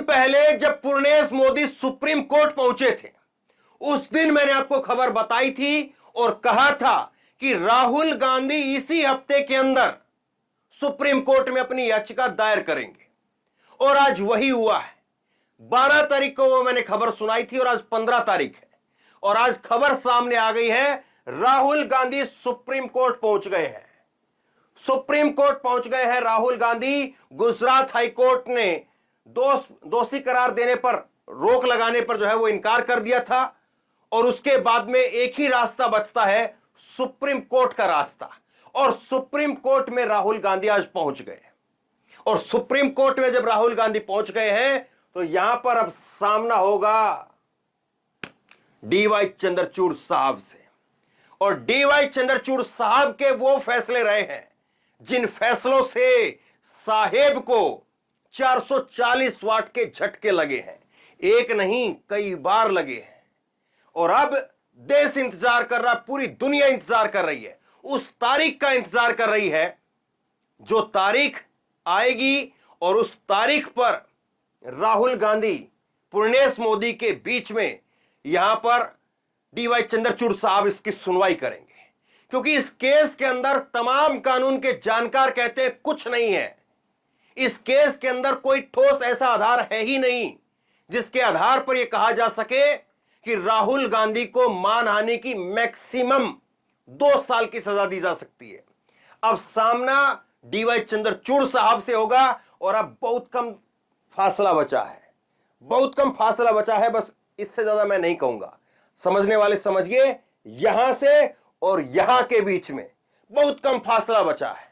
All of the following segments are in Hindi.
पहले जब पूर्णेश मोदी सुप्रीम कोर्ट पहुंचे थे, उस दिन मैंने आपको खबर बताई थी और कहा था कि राहुल गांधी इसी हफ्ते के अंदर सुप्रीम कोर्ट में अपनी याचिका दायर करेंगे, और आज वही हुआ है। 12 तारीख को वो मैंने खबर सुनाई थी और आज 15 तारीख है, और आज खबर सामने आ गई है, राहुल गांधी सुप्रीम कोर्ट पहुंच गए हैं। सुप्रीम कोर्ट पहुंच गए हैं राहुल गांधी। गुजरात हाई कोर्ट ने दोषी करार देने पर, रोक लगाने पर जो है वो इनकार कर दिया था, और उसके बाद में एक ही रास्ता बचता है, सुप्रीम कोर्ट का रास्ता। और सुप्रीम कोर्ट में राहुल गांधी आज पहुंच गए, और सुप्रीम कोर्ट में जब राहुल गांधी पहुंच गए हैं तो यहां पर अब सामना होगा डीवाई चंद्रचूड़ साहब से। और डीवाई चंद्रचूड़ साहब के वो फैसले रहे हैं जिन फैसलों से साहेब को 440 वाट के झटके लगे हैं, एक नहीं कई बार लगे हैं। और अब देश इंतजार कर रहा, पूरी दुनिया इंतजार कर रही है, उस तारीख का इंतजार कर रही है जो तारीख आएगी, और उस तारीख पर राहुल गांधी पूर्णेश मोदी के बीच में यहां पर डीवाई चंद्रचूड़ साहब इसकी सुनवाई करेंगे। क्योंकि इस केस के अंदर तमाम कानून के जानकार कहते हैं कुछ नहीं है। इस केस के अंदर कोई ठोस ऐसा आधार है ही नहीं जिसके आधार पर यह कहा जा सके कि राहुल गांधी को मानहानि की मैक्सिमम 2 साल की सजा दी जा सकती है। अब सामना डीवाई चंद्रचूड़ साहब से होगा, और अब बहुत कम फासला बचा है, बहुत कम फासला बचा है, बस इससे ज्यादा मैं नहीं कहूंगा। समझने वाले समझिए, यहां से और यहां के बीच में बहुत कम फासला बचा है,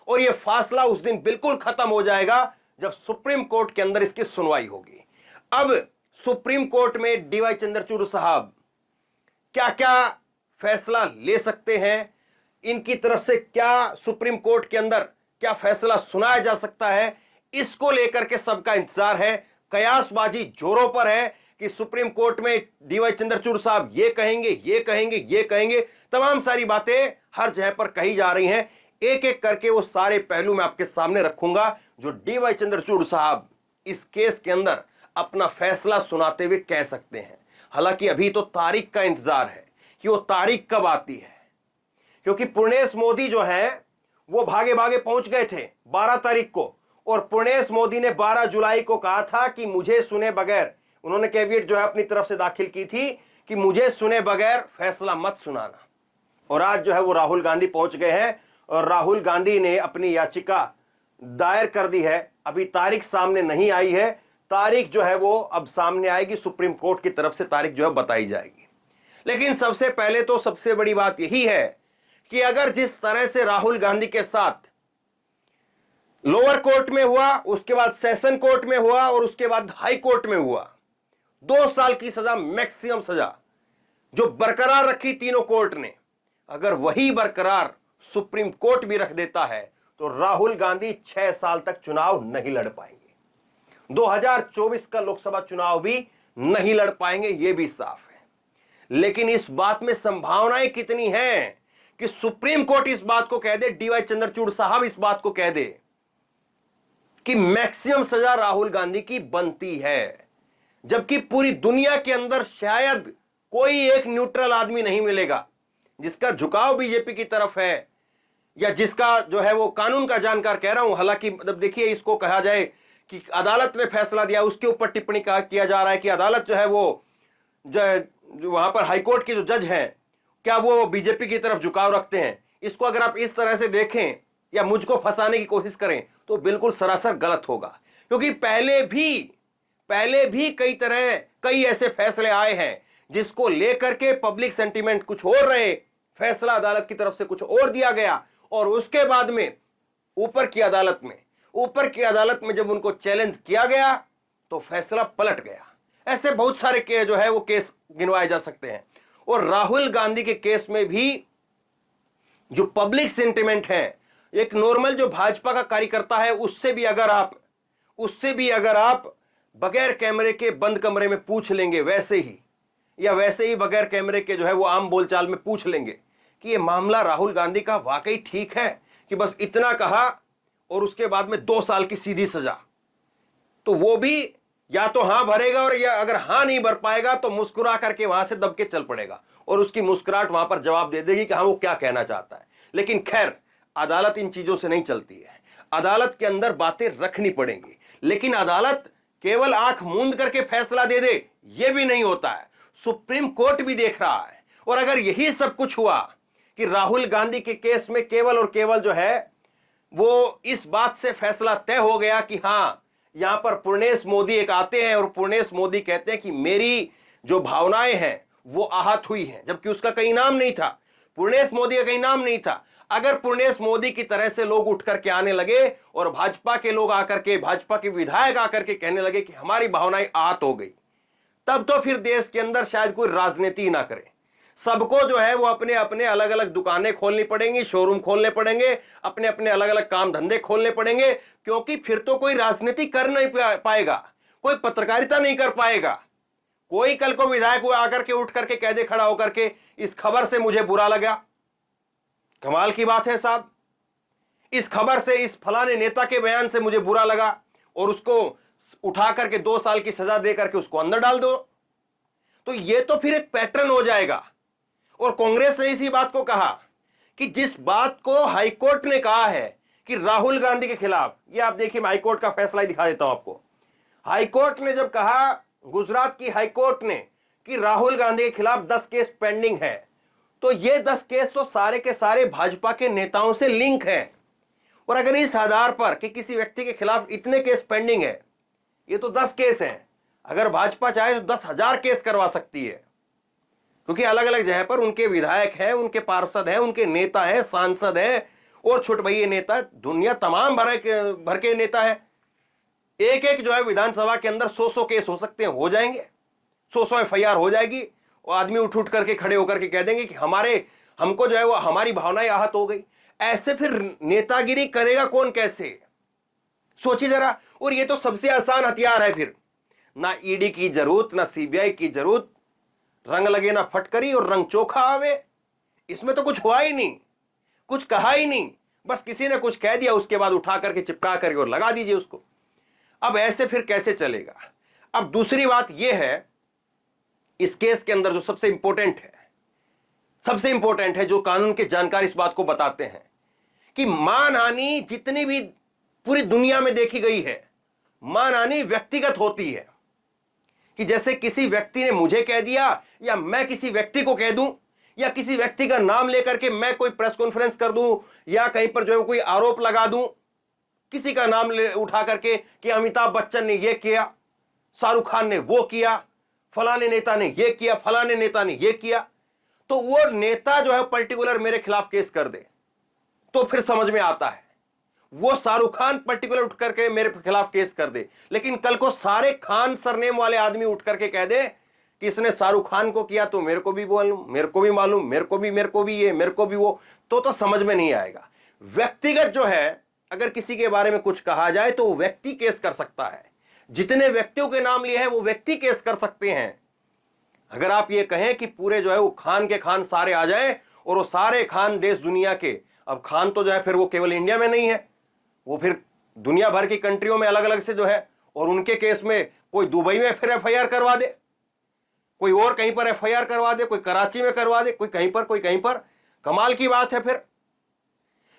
और यह फासला उस दिन बिल्कुल खत्म हो जाएगा जब सुप्रीम कोर्ट के अंदर इसकी सुनवाई होगी। अब सुप्रीम कोर्ट में डीवाई चंद्रचूड़ साहब क्या क्या फैसला ले सकते हैं, इनकी तरफ से क्या सुप्रीम कोर्ट के अंदर क्या फैसला सुनाया जा सकता है, इसको लेकर के सबका इंतजार है। कयासबाजी जोरों पर है कि सुप्रीम कोर्ट में डीवाई चंद्रचूड़ साहब ये कहेंगे, ये कहेंगे, ये कहेंगे, तमाम सारी बातें हर जगह पर कही जा रही हैं। एक एक करके वो सारे पहलू मैं आपके सामने रखूंगा जो डीवाई चंद्रचूड़ साहब इस केस के अंदर अपना फैसला सुनाते हुए कह सकते हैं। हालांकि अभी तो तारीख का इंतजार है कि वो तारीख कब आती है, क्योंकि पूर्णेश मोदी जो है वो भागे भागे पहुंच गए थे 12 तारीख को, और पूर्णेश मोदी ने 12 जुलाई को कहा था कि मुझे सुने बगैर, उन्होंने कैविएट जो है अपनी तरफ से दाखिल की थी कि मुझे सुने बगैर फैसला मत सुनाना। और आज जो है वो राहुल गांधी पहुंच गए हैं, और राहुल गांधी ने अपनी याचिका दायर कर दी है। अभी तारीख सामने नहीं आई है, तारीख जो है वो अब सामने आएगी, सुप्रीम कोर्ट की तरफ से तारीख जो है बताई जाएगी। लेकिन सबसे पहले तो सबसे बड़ी बात यही है कि अगर जिस तरह से राहुल गांधी के साथ लोअर कोर्ट में हुआ, उसके बाद सेशन कोर्ट में हुआ, और उसके बाद हाई कोर्ट में हुआ, 2 साल की सजा मैक्सिमम सजा जो बरकरार रखी तीनों कोर्ट ने, अगर वही बरकरार सुप्रीम कोर्ट भी रख देता है तो राहुल गांधी 6 साल तक चुनाव नहीं लड़ पाएंगे। 2024 का लोकसभा चुनाव भी नहीं लड़ पाएंगे, यह भी साफ है। लेकिन इस बात में संभावनाएं कितनी हैं कि सुप्रीम कोर्ट इस बात को कह दे, डीवाई चंद्रचूड़ साहब इस बात को कह दे कि मैक्सिमम सजा राहुल गांधी की बनती है, जबकि पूरी दुनिया के अंदर शायद कोई एक न्यूट्रल आदमी नहीं मिलेगा जिसका झुकाव बीजेपी की तरफ है, या जिसका जो है वो कानून का जानकार कह रहा हूं। हालांकि मतलब देखिए, इसको कहा जाए कि अदालत ने फैसला दिया, उसके ऊपर टिप्पणी किया जा रहा है कि अदालत जो है वो जो वहां पर हाईकोर्ट के जो जज हैं, क्या वो बीजेपी की तरफ झुकाव रखते हैं। इसको अगर आप इस तरह से देखें या मुझको फंसाने की कोशिश करें तो बिल्कुल सरासर गलत होगा, क्योंकि पहले भी कई ऐसे फैसले आए हैं जिसको लेकर के पब्लिक सेंटीमेंट कुछ और रहे, फैसला अदालत की तरफ से कुछ और दिया गया, और उसके बाद में ऊपर की अदालत में जब उनको चैलेंज किया गया तो फैसला पलट गया। ऐसे बहुत सारे जो है वो केस गिनवाए जा सकते हैं। और राहुल गांधी के केस में भी जो पब्लिक सेंटिमेंट है, एक नॉर्मल जो भाजपा का कार्यकर्ता है, उससे भी अगर आप बगैर कैमरे के बंद कमरे में पूछ लेंगे, वैसे ही बगैर कैमरे के जो है वो आम बोलचाल में पूछ लेंगे कि ये मामला राहुल गांधी का वाकई ठीक है कि बस इतना कहा और उसके बाद में 2 साल की सीधी सजा, तो वो भी या तो हां भरेगा, और या अगर हां नहीं भर पाएगा तो मुस्कुरा करके वहां से दब के चल पड़ेगा और उसकी मुस्कुराहट वहां पर जवाब दे देगी कि हाँ वो क्या कहना चाहता है। लेकिन खैर, अदालत इन चीजों से नहीं चलती है, अदालत के अंदर बातें रखनी पड़ेंगी। लेकिन अदालत केवल आंख मूंद करके फैसला दे दे, यह भी नहीं होता है, सुप्रीम कोर्ट भी देख रहा है। और अगर यही सब कुछ हुआ कि राहुल गांधी के केस में केवल और केवल जो है वो इस बात से फैसला तय हो गया कि हां यहां पर पूर्णेश मोदी एक आते हैं और पूर्णेश मोदी कहते हैं कि मेरी जो भावनाएं हैं वो आहत हुई हैं, जबकि उसका कहीं नाम नहीं था, पूर्णेश मोदी का कहीं नाम नहीं था। अगर पूर्णेश मोदी की तरह से लोग उठ करके आने लगे और भाजपा के लोग आकर के, भाजपा के विधायक आकर के कहने लगे कि हमारी भावनाएं आहत हो गई, तब तो फिर देश के अंदर शायद कोई राजनीति ना करे। सबको जो है वो अपने अपने अलग अलग दुकानें खोलनी पड़ेंगी, शोरूम खोलने पड़ेंगे, अपने अपने अलग अलग काम धंधे खोलने पड़ेंगे, क्योंकि फिर तो कोई राजनीति कर नहीं पाएगा, कोई पत्रकारिता नहीं कर पाएगा। कोई कल को विधायक आकर के उठ करके कह दे खड़ा होकर के, इस खबर से मुझे बुरा लगा। कमाल की बात है साहब, इस खबर से, इस फलाने नेता के बयान से मुझे बुरा लगा, और उसको उठा करके 2 साल की सजा दे करके उसको अंदर डाल दो। तो ये तो फिर एक पैटर्न हो जाएगा। और कांग्रेस ने इसी बात को कहा कि जिस बात को हाईकोर्ट ने कहा है कि राहुल गांधी के खिलाफ, ये आप देखिए, मैं हाईकोर्ट का फैसला ही दिखा देता हूं आपको। हाईकोर्ट ने जब कहा, गुजरात की हाईकोर्ट ने, कि राहुल गांधी के खिलाफ 10 केस पेंडिंग है, तो ये 10 केस तो सारे के सारे भाजपा के नेताओं से लिंक है। और अगर इस आधार पर कि किसी व्यक्ति के खिलाफ इतने केस पेंडिंग है, ये तो 10 केस हैं, अगर भाजपा चाहे तो 10,000 केस करवा सकती है, क्योंकि अलग अलग जगह पर उनके विधायक हैं, उनके पार्षद हैं, उनके नेता हैं, सांसद हैं, और छोटे भैया नेता, दुनिया तमाम भर के नेता है। एक एक जो है विधानसभा के अंदर 100-100 केस हो सकते हैं, हो जाएंगे, 100-100 एफआईआर हो जाएगी, और आदमी उठ उठ करके खड़े होकर के कह देंगे कि हमको जो है वो हमारी भावनाएं आहत हो गई। ऐसे फिर नेतागिरी करेगा कौन, कैसे, सोचिए जरा। और ये तो सबसे आसान हथियार है, फिर ना ईडी की जरूरत, ना सीबीआई की जरूरत, रंग लगे ना फटकरी और रंग चोखा आवे। इसमें तो कुछ हुआ ही नहीं, कुछ कहा ही नहीं, बस किसी ने कुछ कह दिया, उसके बाद उठा करके चिपका करके और लगा दीजिए उसको। अब ऐसे फिर कैसे चलेगा। अब दूसरी बात यह है, इस केस के अंदर जो सबसे इंपॉर्टेंट है, जो कानून के जानकार इस बात को बताते हैं कि मानहानि जितनी भी पूरी दुनिया में देखी गई है, मानहानि व्यक्तिगत होती है। कि जैसे किसी व्यक्ति ने मुझे कह दिया, या मैं किसी व्यक्ति को कह दूं, या किसी व्यक्ति का नाम लेकर के मैं कोई प्रेस कॉन्फ्रेंस कर दूं, या कहीं पर जो है कोई आरोप लगा दूं, किसी का नाम उठा करके कि अमिताभ बच्चन ने यह किया, शाहरुख खान ने वो किया, फलाने नेता ने यह किया, फलाने नेता ने यह किया, तो वो नेता जो है पर्टिकुलर मेरे खिलाफ केस कर दे तो फिर समझ में आता है। वो शाहरुख खान पर्टिकुलर उठ करके मेरे खिलाफ केस कर दे, लेकिन कल को सारे खान सरनेम वाले आदमी उठ करके कह दे कि इसने शाहरुख खान को किया तो मेरे को भी मालूम, मेरे को भी मालूम, मेरे को भी ये, मेरे को भी वो, तो समझ में नहीं आएगा। व्यक्तिगत जो है, अगर किसी के बारे में कुछ कहा जाए तो वो व्यक्ति केस कर सकता है। जितने व्यक्तियों के नाम लिए हैं वो व्यक्ति केस कर सकते हैं। अगर आप ये कहें कि पूरे जो है वो खान के खान सारे आ जाए, और वो सारे खान देश दुनिया के, अब खान तो जो है फिर वो केवल इंडिया में नहीं है, वो फिर दुनिया भर की कंट्रियों में अलग अलग से जो है, और उनके केस में कोई दुबई में फिर एफआईआर करवा दे, कोई और कहीं पर एफआईआर करवा दे, कोई कराची में करवा दे, कोई कहीं पर, कोई कहीं पर। कमाल की बात है।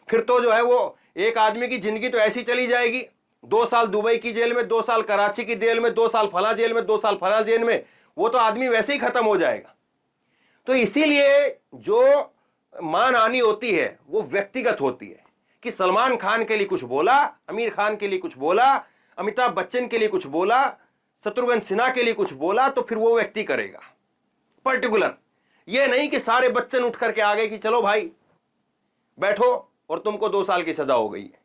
फिर तो जो है वो एक आदमी की जिंदगी तो ऐसी चली जाएगी, 2 साल दुबई की जेल में, 2 साल कराची की जेल में, 2 साल फला जेल में, 2 साल फला जेल में, वो तो आदमी वैसे ही खत्म हो जाएगा। तो इसीलिए जो मानहानि होती है वो व्यक्तिगत होती है, कि सलमान खान के लिए कुछ बोला, आमिर खान के लिए कुछ बोला, अमिताभ बच्चन के लिए कुछ बोला, शत्रुघ्न सिन्हा के लिए कुछ बोला, तो फिर वो व्यक्ति करेगा पर्टिकुलर। ये नहीं कि सारे बच्चन उठ करके आ गए कि चलो भाई बैठो और तुमको 2 साल की सजा हो गई है।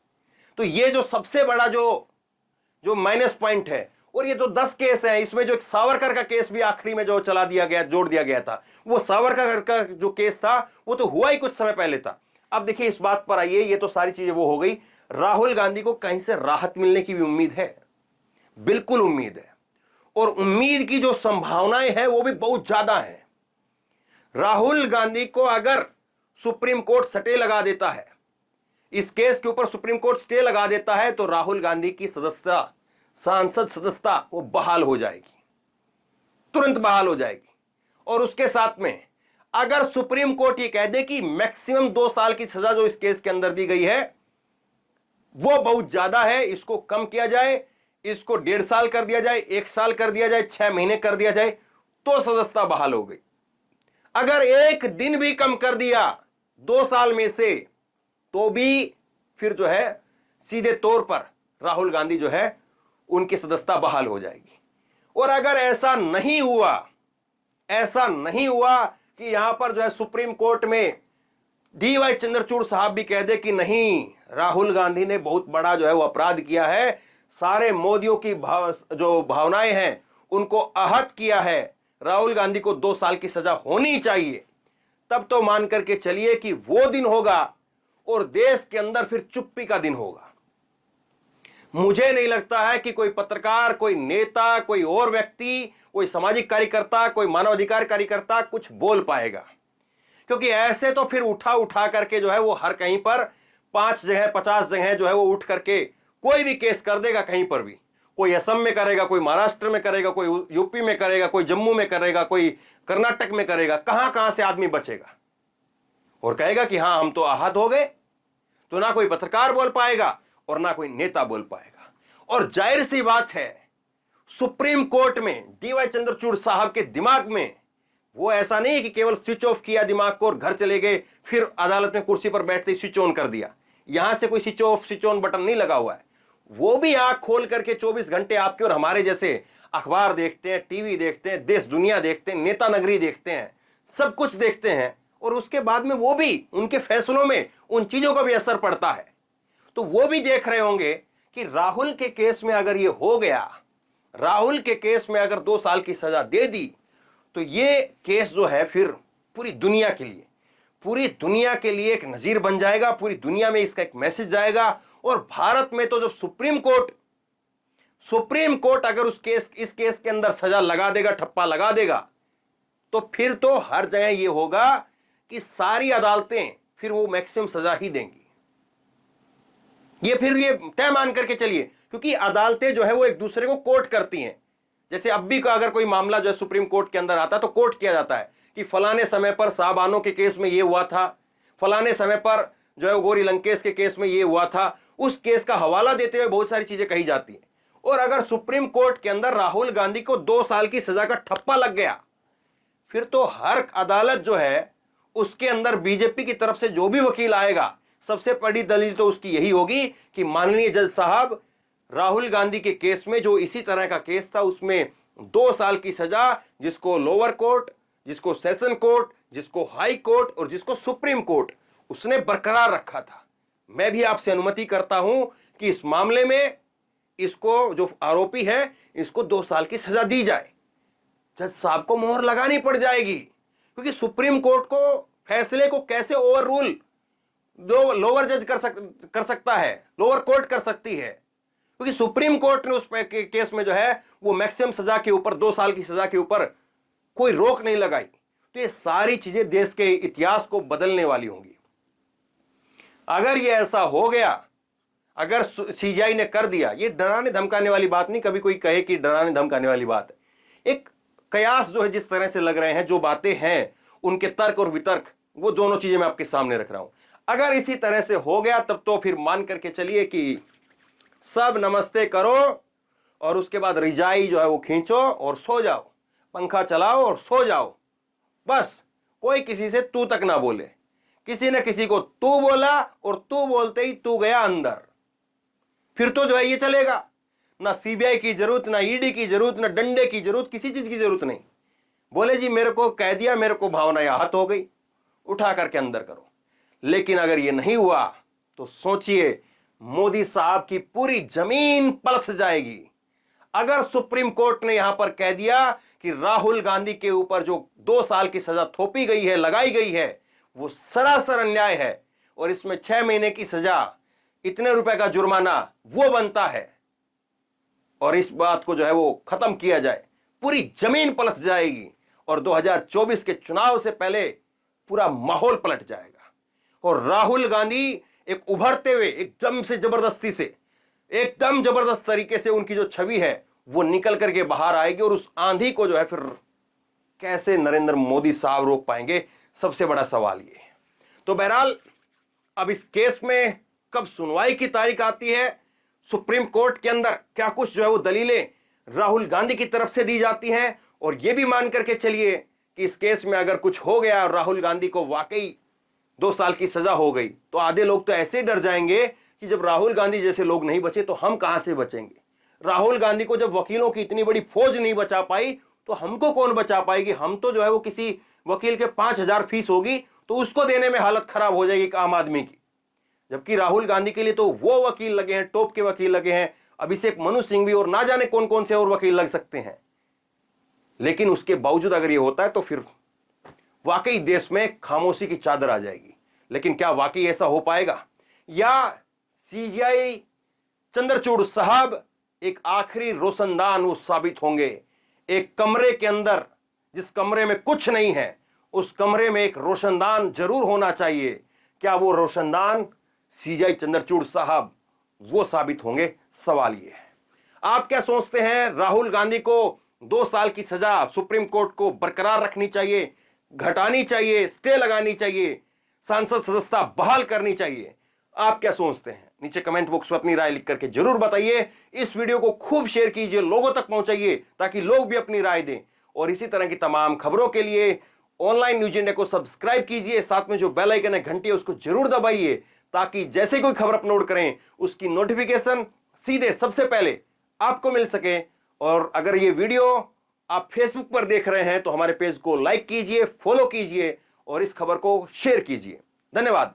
तो ये जो सबसे बड़ा जो माइनस पॉइंट है, और ये जो 10 केस है, इसमें जो एक सावरकर का केस भी आखिरी में जो चला दिया गया, जोड़ दिया गया था, वो सावरकर का जो केस था वो तो हुआ ही कुछ समय पहले था। अब देखिए इस बात पर आइए, ये तो सारी चीजें वो हो गई। राहुल गांधी को कहीं से राहत मिलने की भी उम्मीद है, बिल्कुल उम्मीद है, और उम्मीद की जो संभावनाएं हैं वो भी बहुत ज्यादा है। राहुल गांधी को अगर सुप्रीम कोर्ट स्टे लगा देता है, इस केस के ऊपर सुप्रीम कोर्ट स्टे लगा देता है, तो राहुल गांधी की सदस्यता सांसद सदस्यता वो बहाल हो जाएगी, तुरंत बहाल हो जाएगी। और उसके साथ में अगर सुप्रीम कोर्ट ये कह दे कि मैक्सिमम 2 साल की सजा जो इस केस के अंदर दी गई है वो बहुत ज्यादा है, इसको कम किया जाए, इसको 1.5 साल कर दिया जाए, 1 साल कर दिया जाए, 6 महीने कर दिया जाए, तो सदस्यता बहाल हो गई। अगर 1 दिन भी कम कर दिया 2 साल में से, तो भी फिर जो है सीधे तौर पर राहुल गांधी जो है उनकी सदस्यता बहाल हो जाएगी। और अगर ऐसा नहीं हुआ कि यहां पर जो है सुप्रीम कोर्ट में डीवाई चंद्रचूड़ साहब भी कह दे कि नहीं, राहुल गांधी ने बहुत बड़ा जो है वो अपराध किया है, सारे मोदियों की जो भावनाएं हैं उनको आहत किया है, राहुल गांधी को 2 साल की सजा होनी चाहिए, तब तो मान करके चलिए कि वो दिन होगा और देश के अंदर फिर चुप्पी का दिन होगा। मुझे नहीं लगता है कि कोई पत्रकार, कोई नेता, कोई और व्यक्ति, कोई सामाजिक कार्यकर्ता, कोई मानवाधिकार कार्यकर्ता कुछ बोल पाएगा, क्योंकि ऐसे तो फिर उठा करके जो है वो हर कहीं पर 5 जगह 50 जगह जो है वो उठ करके कोई भी केस कर देगा। कहीं पर भी कोई असम में करेगा, कोई महाराष्ट्र में करेगा, कोई यूपी में करेगा, कोई जम्मू में करेगा, कोई कर्नाटक में करेगा। कहां कहां से आदमी बचेगा और कहेगा कि हां हम तो आहत हो गए। तो ना कोई पत्रकार बोल पाएगा और ना कोई नेता बोल पाएगा। और जाहिर सी बात है, सुप्रीम कोर्ट में डीवाई चंद्रचूड़ साहब के दिमाग में वो ऐसा नहीं कि केवल स्विच ऑफ किया दिमाग को और घर चले गए, फिर अदालत में कुर्सी पर बैठते ही स्विच ऑन कर दिया। यहां से कोई switch off switch on button नहीं लगा हुआ है। वो भी आंख खोल करके 24 घंटे आपके और हमारे जैसे अखबार देखते हैं, टीवी देखते हैं, देश दुनिया देखते हैं, नेता नगरी देखते हैं, सब कुछ देखते हैं। और उसके बाद में वो भी उनके फैसलों में उन चीजों का भी असर पड़ता है। तो वो भी देख रहे होंगे कि राहुल के केस में अगर ये हो गया, राहुल के केस में अगर 2 साल की सजा दे दी, तो ये केस जो है फिर पूरी दुनिया के लिए एक नजीर बन जाएगा। पूरी दुनिया में इसका एक मैसेज जाएगा। और भारत में तो जब सुप्रीम कोर्ट अगर इस केस के अंदर सजा लगा देगा, ठप्पा लगा देगा, तो फिर तो हर जगह ये होगा कि सारी अदालतें फिर वो मैक्सिमम सजा ही देंगी। ये तय मान करके चलिए, क्योंकि अदालतें जो है वो एक दूसरे को कोर्ट करती हैं। जैसे अब भी का अगर कोई मामला जो है सुप्रीम कोर्ट के अंदर आता है तो कोर्ट किया जाता है कि फलाने समय पर साहबानों के केस में ये हुआ था, फलाने समय पर जो है गौरी लंकेश के केस में ये हुआ था। उस केस का हवाला देते हुए बहुत सारी चीजें कही जाती हैं। और अगर सुप्रीम कोर्ट के अंदर राहुल गांधी को 2 साल की सजा का ठप्पा लग गया, फिर तो हर अदालत जो है उसके अंदर बीजेपी की तरफ से जो भी वकील आएगा, सबसे बड़ी दलील तो उसकी यही होगी कि माननीय जज साहब, राहुल गांधी के केस में जो इसी तरह का केस था उसमें 2 साल की सजा, जिसको लोअर कोर्ट, जिसको सेशन कोर्ट, जिसको हाई कोर्ट और जिसको सुप्रीम कोर्ट उसने बरकरार रखा था। मैं भी आपसे अनुमति करता हूं कि इस मामले में इसको, जो आरोपी है, इसको 2 साल की सजा दी जाए। जज साहब को मोहर लगानी पड़ जाएगी, क्योंकि सुप्रीम कोर्ट को फैसले को कैसे ओवर रूल जो लोअर जज कर सकता है, लोअर कोर्ट कर सकती है, क्योंकि सुप्रीम कोर्ट ने उस केस में जो है वो मैक्सिमम सजा के ऊपर, 2 साल की सजा के ऊपर कोई रोक नहीं लगाई। तो ये सारी चीजें देश के इतिहास को बदलने वाली होंगी। अगर ये ऐसा हो गया, अगर सीजीआई ने कर दिया, ये डराने धमकाने वाली बात नहीं, कभी कोई कहे कि डराने धमकाने वाली बात है, एक कयास जो है जिस तरह से लग रहे हैं, जो बातें हैं उनके तर्क और वितर्क, वो दोनों चीजें मैं आपके सामने रख रहा हूं। अगर इसी तरह से हो गया तब तो फिर मान करके चलिए कि सब नमस्ते करो और उसके बाद रिजाई जो है वो खींचो और सो जाओ, पंखा चलाओ और सो जाओ। बस कोई किसी से तू तक ना बोले। किसी ने किसी को तू बोला और तू बोलते ही तू गया अंदर, फिर तो जो है ये चलेगा। ना सीबीआई की जरूरत, ना ईडी की जरूरत, ना डंडे की जरूरत, किसी चीज की जरूरत नहीं। बोले जी मेरे को कह दिया, मेरे को भावनाएं आहत हो गई, उठा करके अंदर करो। लेकिन अगर ये नहीं हुआ तो सोचिए, मोदी साहब की पूरी जमीन पलट जाएगी। अगर सुप्रीम कोर्ट ने यहां पर कह दिया कि राहुल गांधी के ऊपर जो 2 साल की सजा थोपी गई है, लगाई गई है, वो सरासर अन्याय है और इसमें 6 महीने की सजा, इतने रुपए का जुर्माना वो बनता है, और इस बात को जो है वो खत्म किया जाए, पूरी जमीन पलट जाएगी और 2024 के चुनाव से पहले पूरा माहौल पलट जाएगा। और राहुल गांधी एक उभरते हुए, एकदम से जबरदस्ती से एकदम जबरदस्त तरीके से उनकी जो छवि है वो निकल करके बाहर आएगी और उस आंधी को जो है फिर कैसे नरेंद्र मोदी साहब रोक पाएंगे, सबसे बड़ा सवाल ये है। तो बहरहाल अब इस केस में कब सुनवाई की तारीख आती है, सुप्रीम कोर्ट के अंदर क्या कुछ जो है वो दलीलें राहुल गांधी की तरफ से दी जाती हैं, और यह भी मान करके चलिए कि इस केस में अगर कुछ हो गया और राहुल गांधी को वाकई 2 साल की सजा हो गई तो आधे लोग तो ऐसे डर जाएंगे कि जब राहुल गांधी जैसे लोग नहीं बचे तो हम कहां से बचेंगे। राहुल गांधी को जब वकीलों की इतनी बड़ी फौज नहीं बचा पाई तो हमको कौन बचा पाएगी। हम तो जो है वो किसी वकील के 5,000 फीस होगी तो उसको देने में हालत खराब हो जाएगी आम आदमी की, जबकि राहुल गांधी के लिए तो वो वकील लगे हैं, टॉप के वकील लगे हैं, अभिषेक मनु सिंह भी, और ना जाने कौन कौन से और वकील लग सकते हैं। लेकिन उसके बावजूद अगर ये होता है तो फिर वाकई देश में खामोशी की चादर आ जाएगी। लेकिन क्या वाकई ऐसा हो पाएगा, या सीजीआई चंद्रचूड़ साहब एक आखिरी रोशनदान वो साबित होंगे। एक कमरे के अंदर, जिस कमरे में कुछ नहीं है, उस कमरे में एक रोशनदान जरूर होना चाहिए। क्या वो रोशनदान सीजीआई चंद्रचूड़ साहब वो साबित होंगे? सवाल ये है। आप क्या सोचते हैं, राहुल गांधी को 2 साल की सजा सुप्रीम कोर्ट को बरकरार रखनी चाहिए, घटानी चाहिए, स्टे लगानी चाहिए, सांसद सदस्यता बहाल करनी चाहिए? आप क्या सोचते हैं? नीचे कमेंट बॉक्स में अपनी राय लिख करके जरूर बताइए। इस वीडियो को खूब शेयर कीजिए, लोगों तक पहुंचाइए ताकि लोग भी अपनी राय दें। और इसी तरह की तमाम खबरों के लिए ऑनलाइन न्यूज इंडिया को सब्सक्राइब कीजिए, साथ में जो बेल आइकन है घंटी है उसको जरूर दबाइए ताकि जैसे कोई खबर अपलोड करें उसकी नोटिफिकेशन सीधे सबसे पहले आपको मिल सके। और अगर ये वीडियो आप फेसबुक पर देख रहे हैं तो हमारे पेज को लाइक कीजिए, फॉलो कीजिए और इस खबर को शेयर कीजिए। धन्यवाद।